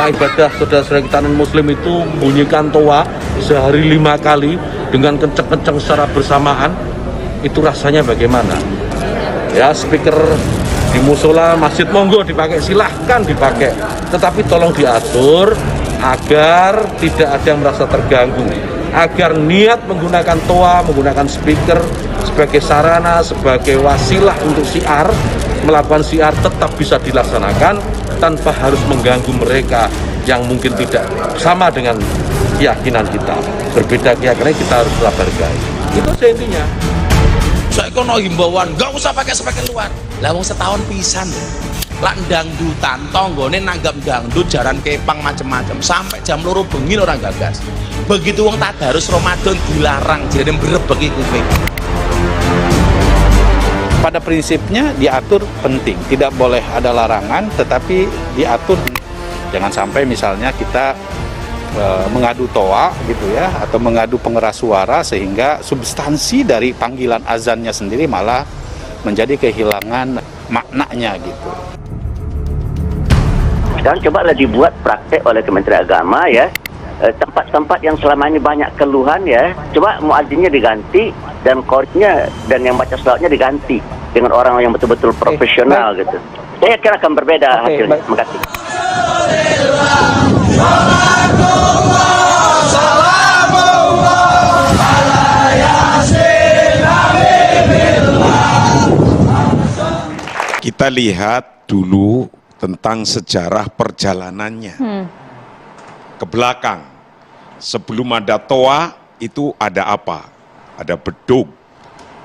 rumah ibadah saudara-saudara kita non-muslim itu bunyikan toa sehari 5 kali dengan kenceng-kenceng secara bersamaan, itu rasanya bagaimana? Ya, speaker di musola masjid monggo dipakai, silahkan dipakai, tetapi tolong diatur agar tidak ada yang merasa terganggu, agar niat menggunakan toa, menggunakan speaker sebagai sarana, sebagai wasilah untuk syiar, melakukan syiar tetap bisa dilaksanakan tanpa harus mengganggu mereka yang mungkin tidak sama dengan keyakinan kita. Berbeda keyakinan kita harus tetap hargai. Itu saja intinya. Saya kono himbauan, gak usah pakai speaker luar. Lah wong setahun pisan. Lak dangdutan tanggane nanggap dangdut jaran kepang macem-macem sampai jam 2 bengi orang gagas. Begitu wong tadarus Ramadan dilarang jadi berebek kuping. Pada prinsipnya diatur penting, tidak boleh ada larangan, tetapi diatur. Jangan sampai misalnya kita mengadu toa gitu ya, atau mengadu pengeras suara sehingga substansi dari panggilan azannya sendiri malah menjadi kehilangan maknanya gitu. Sekarang cobalah dibuat praktek oleh Kementerian Agama ya, tempat-tempat yang selama ini banyak keluhan ya, coba muadzinnya diganti dan qori'nya dan yang baca salawatnya diganti dengan orang yang betul-betul profesional gitu. Saya kira akan berbeda hasilnya. Terima kasih. Kita lihat dulu tentang sejarah perjalanannya ke belakang. Sebelum ada toa itu ada apa? Ada beduk.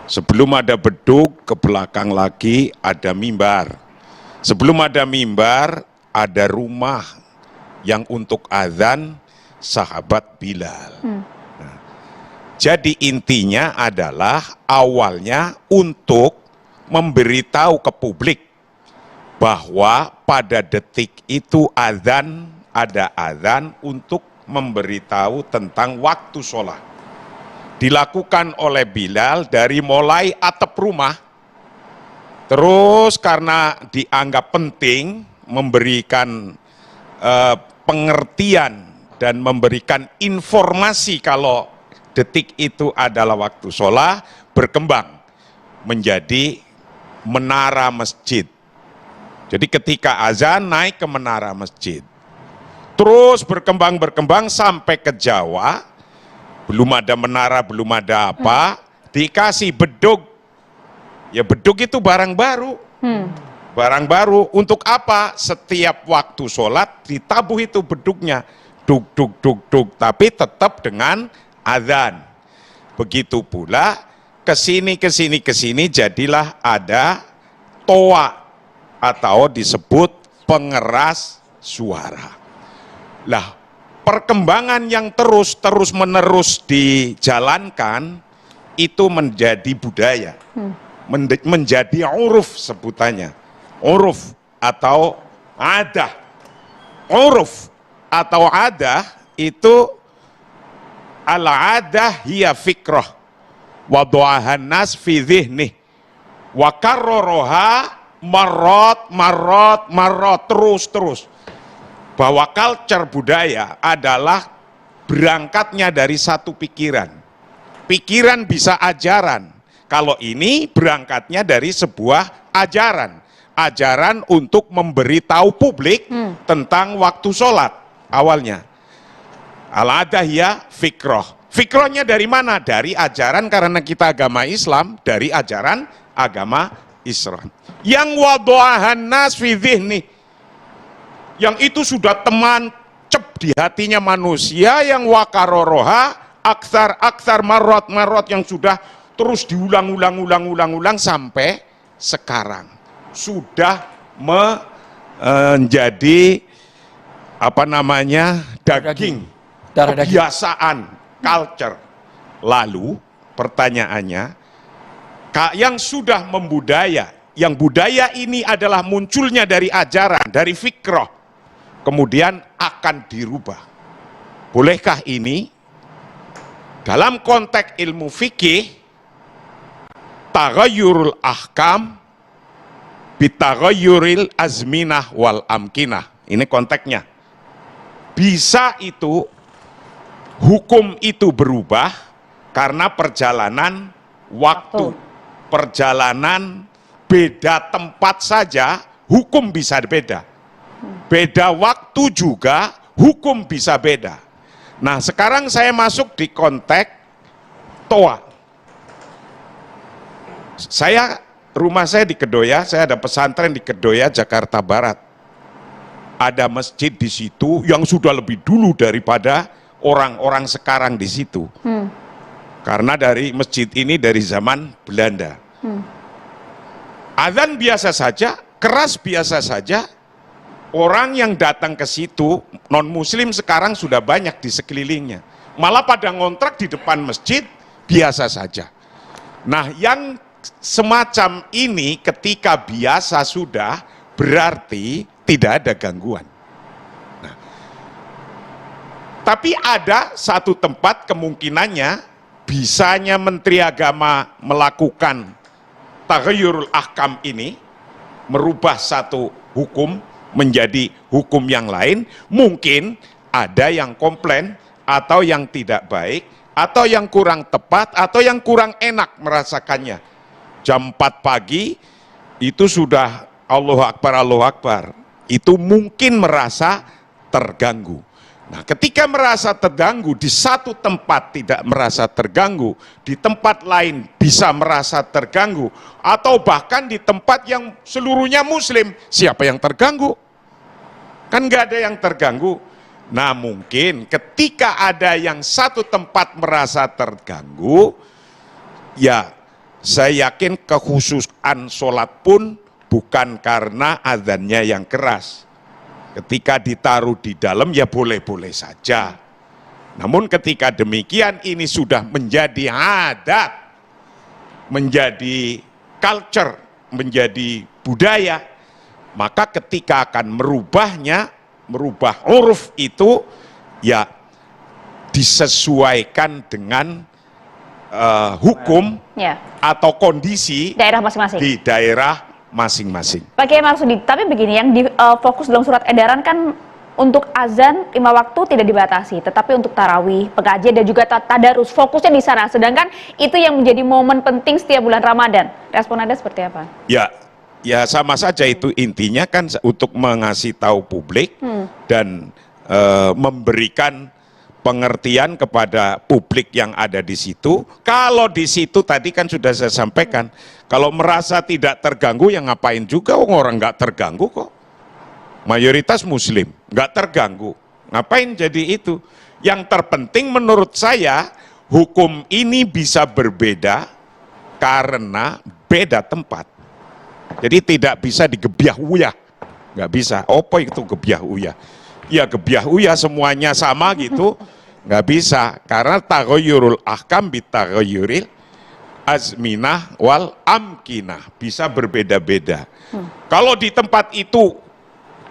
Sebelum ada beduk, ke belakang lagi ada mimbar. Sebelum ada mimbar, ada rumah yang untuk azan sahabat Bilal. Nah, jadi intinya adalah awalnya untuk memberitahu ke publik bahwa pada detik itu azan, ada azan untuk memberitahu tentang waktu sholat. Dilakukan oleh Bilal dari mulai atap rumah, terus karena dianggap penting memberikan pengertian dan memberikan informasi kalau detik itu adalah waktu sholat, berkembang menjadi menara masjid. Jadi ketika azan naik ke menara masjid, terus berkembang sampai ke Jawa, belum ada menara, belum ada apa, dikasih beduk. Ya beduk itu barang baru. Barang baru untuk apa? Setiap waktu sholat ditabuh itu beduknya, duk duk duk duk, tapi tetap dengan azan. Begitu pula kesini jadilah ada toa atau disebut pengeras suara. Lah, perkembangan yang terus menerus dijalankan itu menjadi budaya, menjadi uruf sebutannya, uruf atau adah. Uruf atau adah itu al-adah hiya fikrah wa du'ahan nas fi dhihnih wa karroroha marot terus bahwa culture budaya adalah berangkatnya dari satu pikiran bisa ajaran. Kalau ini berangkatnya dari sebuah ajaran untuk memberitahu publik tentang waktu sholat awalnya. Al-adahiyah fikrohnya dari mana? Dari ajaran, karena kita agama Islam, dari ajaran agama Islam. Yang wadu'ahan nas fi dhihni, yang itu sudah cep di hatinya manusia, yang wakaroroha aksar marot yang sudah terus diulang sampai sekarang sudah menjadi daging kebiasaan, culture. Lalu pertanyaannya, yang sudah membudaya, yang budaya ini adalah munculnya dari ajaran, dari fikroh, kemudian akan dirubah. Bolehkah ini? Dalam konteks ilmu fikih, taghayyurul ahkam bitaghayyuril azminah wal amkinah. Ini konteksnya. bisa itu hukum itu berubah karena perjalanan waktu. Perjalanan beda tempat saja hukum bisa beda. Beda waktu juga hukum bisa beda. Nah, sekarang saya masuk di konteks toa. Rumah saya di Kedoya, saya ada pesantren di Kedoya, Jakarta Barat. Ada masjid di situ yang sudah lebih dulu daripada orang-orang sekarang di situ. Karena dari masjid ini dari zaman Belanda. Adzan biasa saja, keras biasa saja. Orang yang datang ke situ, non-muslim sekarang sudah banyak di sekelilingnya. Malah pada ngontrak di depan masjid, biasa saja. Nah, yang semacam ini ketika biasa sudah, berarti tidak ada gangguan. Nah, tapi ada satu tempat kemungkinannya, bisanya Menteri Agama melakukan taghayyurul ahkam ini, merubah satu hukum menjadi hukum yang lain, mungkin ada yang komplain atau yang tidak baik atau yang kurang tepat atau yang kurang enak merasakannya. Jam 4 pagi itu sudah Allahu Akbar, itu mungkin merasa terganggu. Nah, ketika merasa terganggu di satu tempat tidak merasa terganggu, di tempat lain bisa merasa terganggu, atau bahkan di tempat yang seluruhnya muslim, siapa yang terganggu? Kan nggak ada yang terganggu. Nah, mungkin ketika ada yang satu tempat merasa terganggu, ya saya yakin kekhususan sholat pun bukan karena adzannya yang keras. Ketika ditaruh di dalam ya boleh-boleh saja. Namun ketika demikian ini sudah menjadi adat, menjadi culture, menjadi budaya, maka ketika akan merubahnya, merubah uruf itu ya disesuaikan dengan hukum atau kondisi daerah masing-masing. Di daerah masing-masing. Pak Kiai Marsudi, tapi begini, yang fokus dalam surat edaran kan untuk azan 5 waktu tidak dibatasi, tetapi untuk tarawih, pengajian dan juga tadarus fokusnya di sana. Sedangkan itu yang menjadi momen penting setiap bulan Ramadan. Respon Anda seperti apa? Ya sama saja itu intinya kan untuk mengasih tahu publik dan memberikan pengertian kepada publik yang ada di situ. Kalau di situ tadi kan sudah saya sampaikan, kalau merasa tidak terganggu ya ngapain juga, orang nggak terganggu kok. Mayoritas muslim, nggak terganggu. Ngapain jadi itu? Yang terpenting menurut saya, hukum ini bisa berbeda karena beda tempat. Jadi tidak bisa digebyah-uyah. Nggak bisa. Apa itu gebyah-uyah? Ya gebyah-uyah semuanya sama gitu. Nggak bisa. Karena taghayyurul ahkam bitaghayyuril azminah wal amkinah. Bisa berbeda-beda. Kalau di tempat itu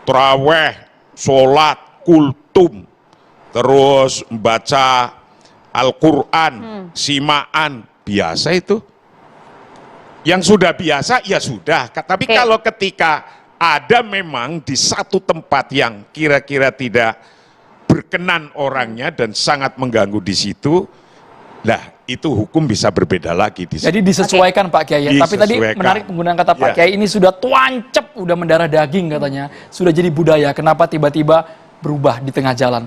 traweh, sholat, kultum, terus membaca Al-Quran, simaan, biasa itu. Yang sudah biasa, ya sudah. Tapi kalau ketika ada memang di satu tempat yang kira-kira tidak berkenan orangnya dan sangat mengganggu di situ, lah itu hukum bisa berbeda lagi di situ. Jadi disesuaikan Pak Kiai. Tapi tadi menarik penggunaan kata Pak Kiai, ini sudah tuancep, udah mendarah daging katanya, sudah jadi budaya. Kenapa tiba-tiba berubah di tengah jalan?